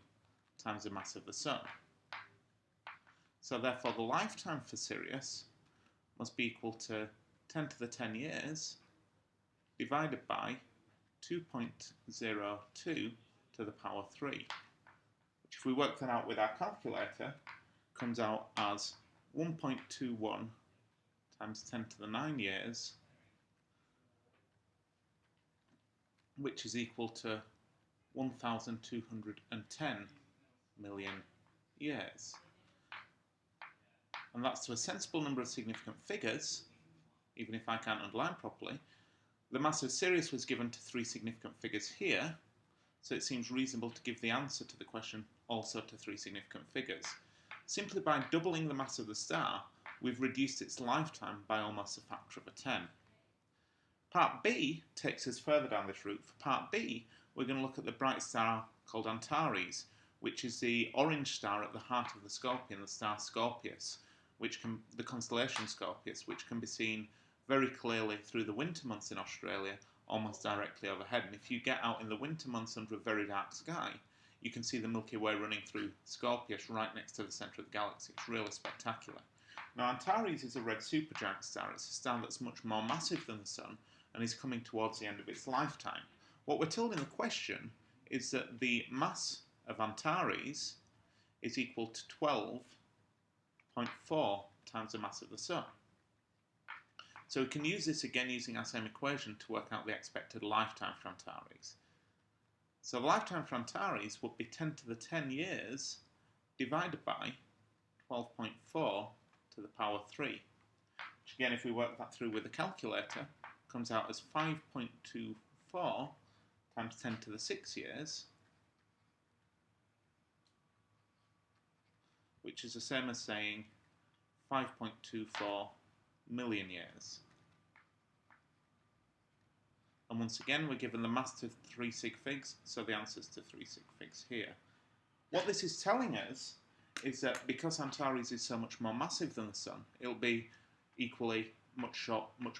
S2: times the mass of the Sun. So therefore the lifetime for Sirius must be equal to 10 to the 10 years divided by 2.02 to the power 3, which if we work that out with our calculator comes out as 1.21 times 10 to the 9 years, which is equal to 1,210 million years. And that's to a sensible number of significant figures, even if I can't underline properly. The mass of Sirius was given to 3 significant figures here, so it seems reasonable to give the answer to the question also to 3 significant figures. Simply by doubling the mass of the star, we've reduced its lifetime by almost a factor of 10. Part B takes us further down this route. For part B, we're going to look at the bright star called Antares, which is the orange star at the heart of the Scorpion, the star Scorpius, the constellation Scorpius, which can be seen very clearly through the winter months in Australia, almost directly overhead. And if you get out in the winter months under a very dark sky, you can see the Milky Way running through Scorpius right next to the centre of the galaxy. It's really spectacular. Now Antares is a red supergiant star. It's a star that's much more massive than the Sun and is coming towards the end of its lifetime. What we're told in the question is that the mass of Antares is equal to 12.4 times the mass of the Sun. So we can use this again using our same equation to work out the expected lifetime for Antares. So the lifetime for Antares would be 10 to the 10 years divided by 12.4 to the power 3. Which again, if we work that through with a calculator, comes out as 5.24 times 10 to the 6 years, which is the same as saying 5.24 million years. And once again, we're given the mass to 3 sig figs, so the answer's to 3 sig figs here. What this is telling us is that because Antares is so much more massive than the Sun, it'll be equally much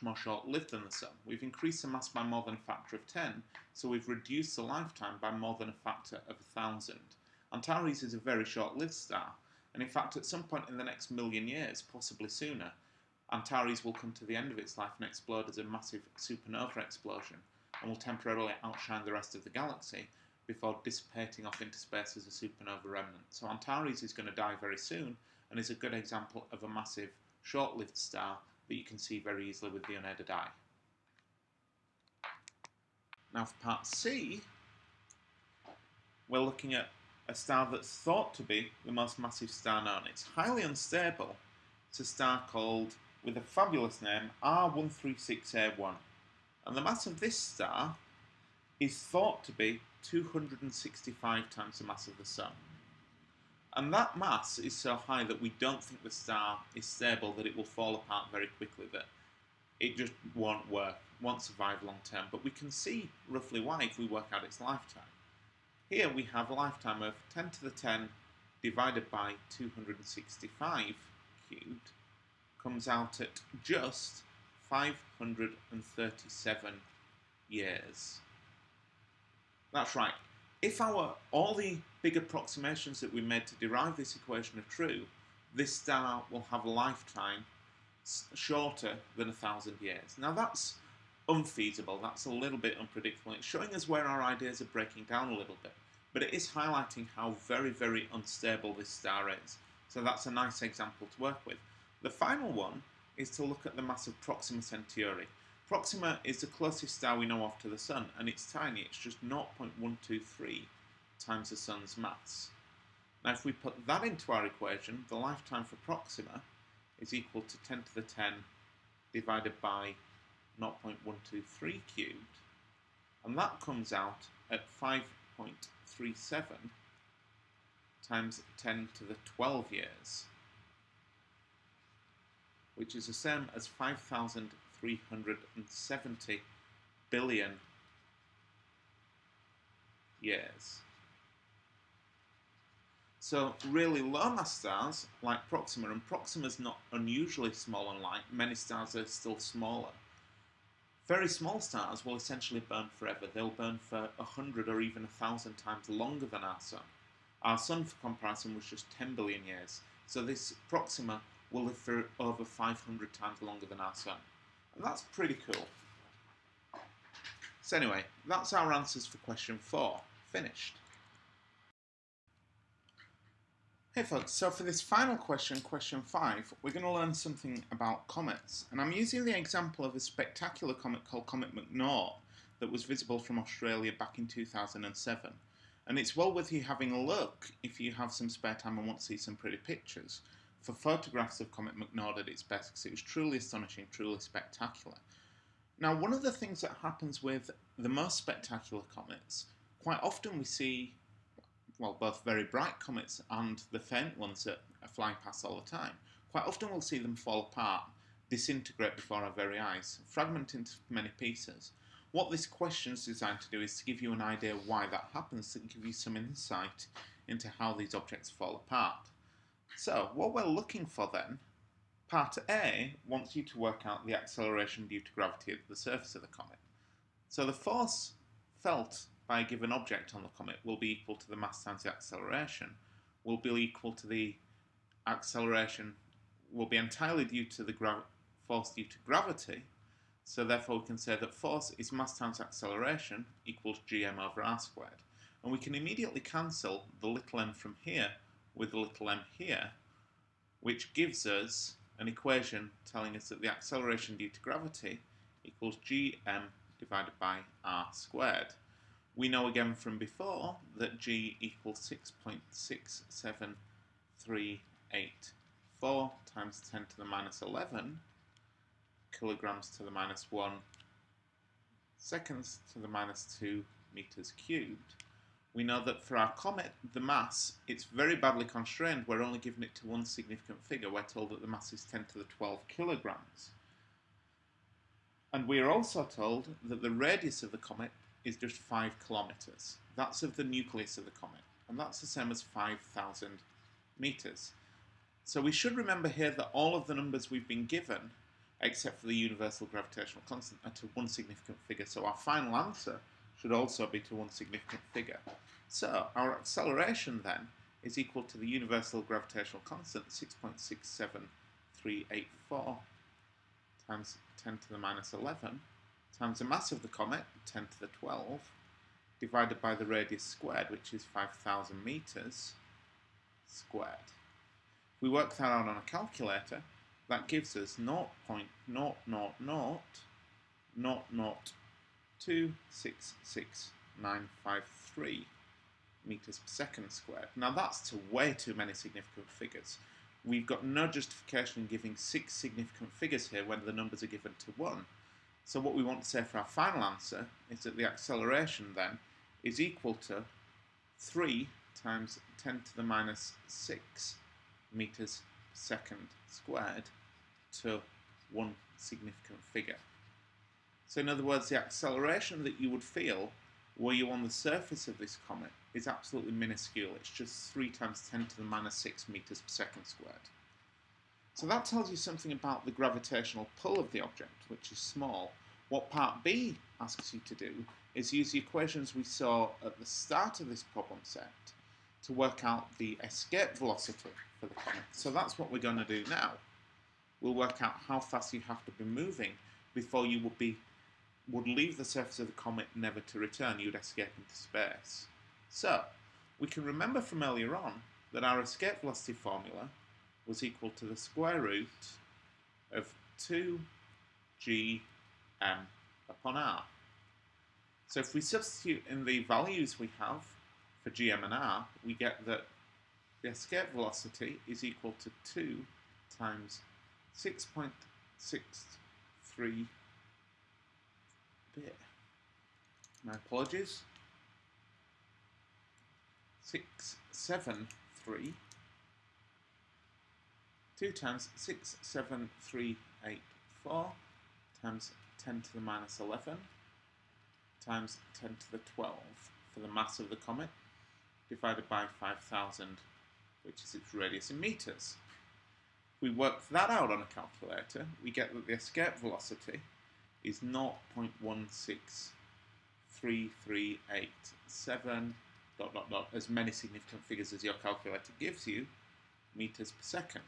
S2: more short-lived than the Sun. We've increased the mass by more than a factor of 10, so we've reduced the lifetime by more than a factor of 1,000. Antares is a very short-lived star, and in fact at some point in the next million years, possibly sooner, Antares will come to the end of its life and explode as a massive supernova explosion, and will temporarily outshine the rest of the galaxy before dissipating off into space as a supernova remnant. So Antares is going to die very soon, and is a good example of a massive, short-lived star that you can see very easily with the unaided eye. Now for part C, we're looking at a star that's thought to be the most massive star known. It's highly unstable. It's a star called, with a fabulous name, R136A1. And the mass of this star is thought to be 265 times the mass of the Sun. And that mass is so high that we don't think the star is stable, that it will fall apart very quickly, that it just won't work, won't survive long term. But we can see roughly why if we work out its lifetime. Here we have a lifetime of 10 to the 10 divided by 265 cubed comes out at just 537 years. That's right. If all the big approximations that we made to derive this equation are true, this star will have a lifetime shorter than 1,000 years. Now that's unfeasible, that's a little bit unpredictable. It's showing us where our ideas are breaking down a little bit, but it is highlighting how very, very unstable this star is. So that's a nice example to work with. The final one is to look at the mass of Proxima Centauri. Proxima is the closest star we know of to the Sun, and it's tiny, it's just 0.123 times the Sun's mass. Now if we put that into our equation, the lifetime for Proxima is equal to 10 to the 10 divided by 0.123 cubed, and that comes out at 5.37 times 10 to the 12 years, which is the same as 5,370 billion years. So really low mass stars like Proxima, and Proxima's not unusually small and light, many stars are still smaller. Very small stars will essentially burn forever. They'll burn for 100 or even 1,000 times longer than our Sun. Our Sun, for comparison, was just 10 billion years. So this Proxima will live for over 500 times longer than our Sun. And that's pretty cool. So anyway, that's our answers for question 4. Finished. Hey folks, so for this final question, question 5, we're going to learn something about comets. And I'm using the example of a spectacular comet called Comet McNaught that was visible from Australia back in 2007. And it's well worth you having a look if you have some spare time and want to see some pretty pictures for photographs of Comet McNaught at its best, because it was truly astonishing, truly spectacular. Now, one of the things that happens with the most spectacular comets, quite often we see, well, both very bright comets and the faint ones that are flying past all the time. Quite often we'll see them fall apart, disintegrate before our very eyes, fragment into many pieces. What this question is designed to do is to give you an idea why that happens, to give you some insight into how these objects fall apart. So, what we're looking for then, part A wants you to work out the acceleration due to gravity at the surface of the comet. So the force felt by a given object on the comet will be equal to the mass times the acceleration, will be equal to the acceleration, will be entirely due to the force due to gravity, so therefore we can say that force is mass times acceleration equals gm over r squared. And we can immediately cancel the little m from here with the little m here, which gives us an equation telling us that the acceleration due to gravity equals gm divided by r squared. We know again from before that g equals 6.67384 times 10 to the minus 11 kilograms to the minus 1 seconds to the minus 2 meters cubed. We know that for our comet, the mass, it's very badly constrained. We're only giving it to one significant figure. We're told that the mass is 10 to the 12 kilograms. And we are also told that the radius of the comet is just 5 kilometers. That's of the nucleus of the comet. And that's the same as 5,000 meters. So we should remember here that all of the numbers we've been given, except for the universal gravitational constant, are to one significant figure. So our final answer should also be to one significant figure. So our acceleration then is equal to the universal gravitational constant, 6.67384 times 10 to the minus 11, times the mass of the comet, 10 to the 12, divided by the radius squared, which is 5,000 meters squared. If we work that out on a calculator, that gives us 0.0000266,953 meters per second squared. Now that's way too many significant figures. We've got no justification in giving 6 significant figures here when the numbers are given to 1. So what we want to say for our final answer is that the acceleration then is equal to 3 times 10 to the minus 6 meters per second squared to one significant figure. So in other words, the acceleration that you would feel were you on the surface of this comet is absolutely minuscule. It's just 3 times 10 to the minus 6 meters per second squared. So that tells you something about the gravitational pull of the object, which is small. What part B asks you to do is use the equations we saw at the start of this problem set to work out the escape velocity for the comet. So that's what we're going to do now. We'll work out how fast you have to be moving before you would leave the surface of the comet never to return. You'd escape into space. So we can remember from earlier on that our escape velocity formula was equal to the square root of 2gm upon r. So if we substitute in the values we have for gm and r, we get that the escape velocity is equal to 2 times 6.63, my apologies, 673, 2 times 67384 times 10 to the minus 11 times 10 to the 12 for the mass of the comet, divided by 5,000, which is its radius in meters. If we work that out on a calculator, we get that the escape velocity is 0.16337 ... as many significant figures as your calculator gives you, meters per second,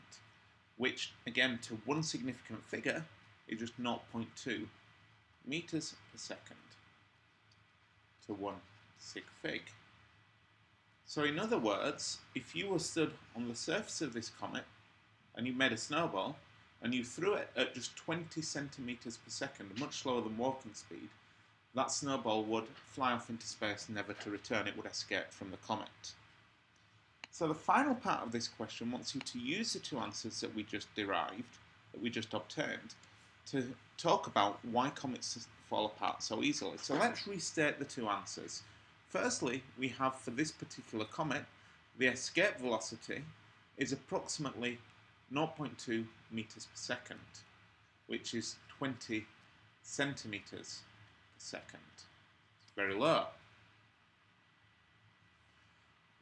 S2: which again to one significant figure is just 0.2 meters per second to one sig fig. So in other words, if you were stood on the surface of this comet and you made a snowball and you threw it at just 20 centimeters per second, much slower than walking speed, that snowball would fly off into space never to return. It would escape from the comet. So the final part of this question wants you to use the two answers that we just derived, that we just obtained, to talk about why comets fall apart so easily. So let's restate the two answers. Firstly, we have for this particular comet, the escape velocity is approximately 0.2 meters per second, which is 20 centimeters per second. It's very low.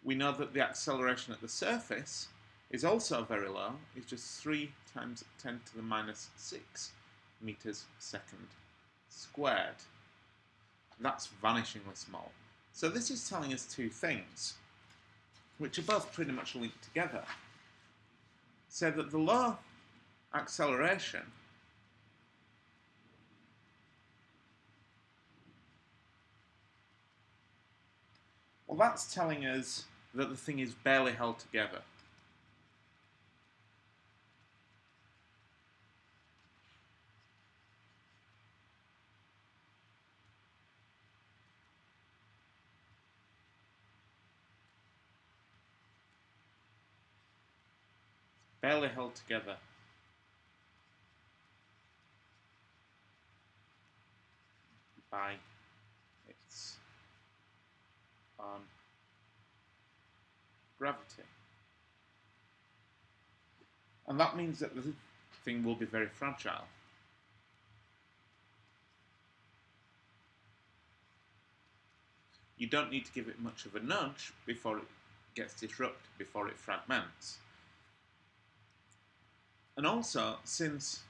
S2: We know that the acceleration at the surface is also very low. It's just 3 times 10 to the minus 6 meters per second squared. That's vanishingly small. So this is telling us two things, which are both pretty much linked together. So that the low acceleration well, that's telling us that the thing is barely held together. barely held together by its own gravity. And that means that the thing will be very fragile. You don't need to give it much of a nudge before it gets disrupted, before it fragments. And also, since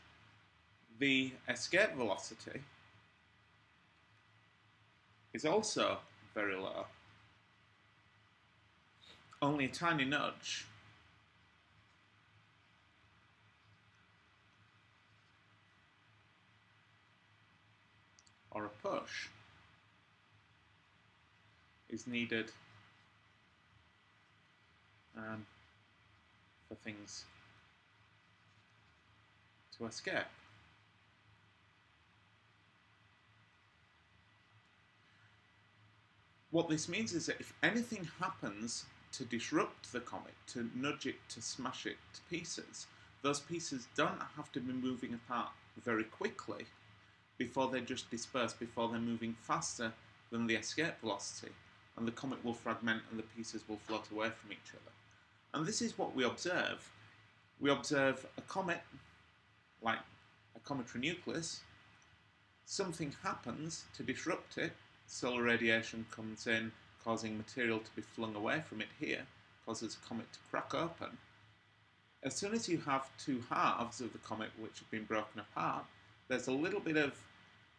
S2: the escape velocity is also very low, only a tiny nudge or a push is needed for things to escape. What this means is that if anything happens to disrupt the comet, to nudge it, to smash it to pieces, those pieces don't have to be moving apart very quickly before they just disperse, before they're moving faster than the escape velocity, and the comet will fragment and the pieces will float away from each other. And this is what we observe. We observe a comet, like a cometary nucleus. Something happens to disrupt it. Solar radiation comes in, causing material to be flung away from it here, causes a comet to crack open. As soon as you have two halves of the comet which have been broken apart, there's a little bit of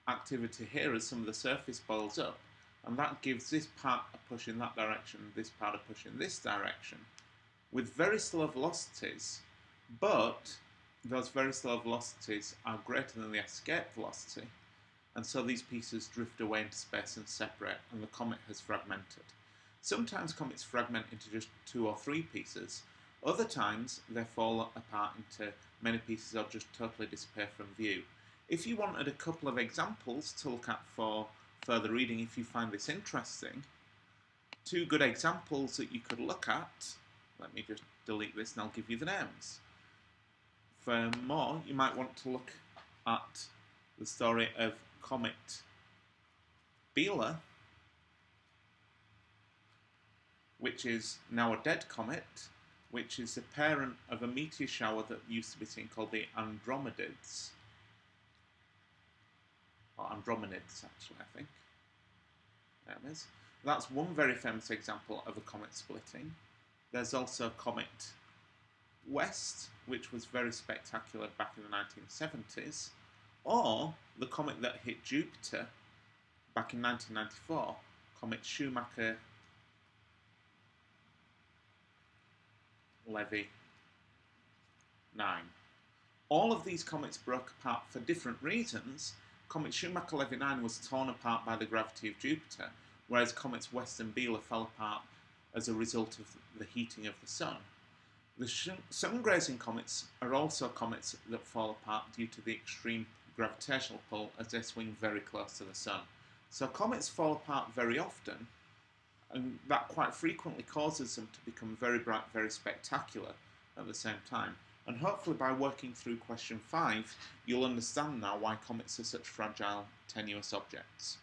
S2: activity here as some of the surface boils up, and that gives this part a push in that direction, this part a push in this direction, with very slow velocities, but those very slow velocities are greater than the escape velocity, and so these pieces drift away into space and separate, and the comet has fragmented. Sometimes comets fragment into just 2 or 3 pieces. Other times they fall apart into many pieces or just totally disappear from view. If you wanted a couple of examples to look at for further reading, if you find this interesting, 2 good examples that you could look at, let me just delete this and I'll give you the names. For more, you might want to look at the story of Comet Biela, which is now a dead comet, which is the parent of a meteor shower that used to be seen called the Andromedids. Or Andromedids, actually, I think. There it is. That's one very famous example of a comet splitting. There's also Comet West, which was very spectacular back in the 1970s, or the comet that hit Jupiter back in 1994, Comet Schumacher-Levy 9. All of these comets broke apart for different reasons. Comet Schumacher-Levy 9 was torn apart by the gravity of Jupiter, whereas comets West and Biela fell apart as a result of the heating of the Sun. The sun-grazing comets are also comets that fall apart due to the extreme gravitational pull as they swing very close to the Sun. So comets fall apart very often, and that quite frequently causes them to become very bright, very spectacular at the same time. And hopefully by working through question 5, you'll understand now why comets are such fragile, tenuous objects.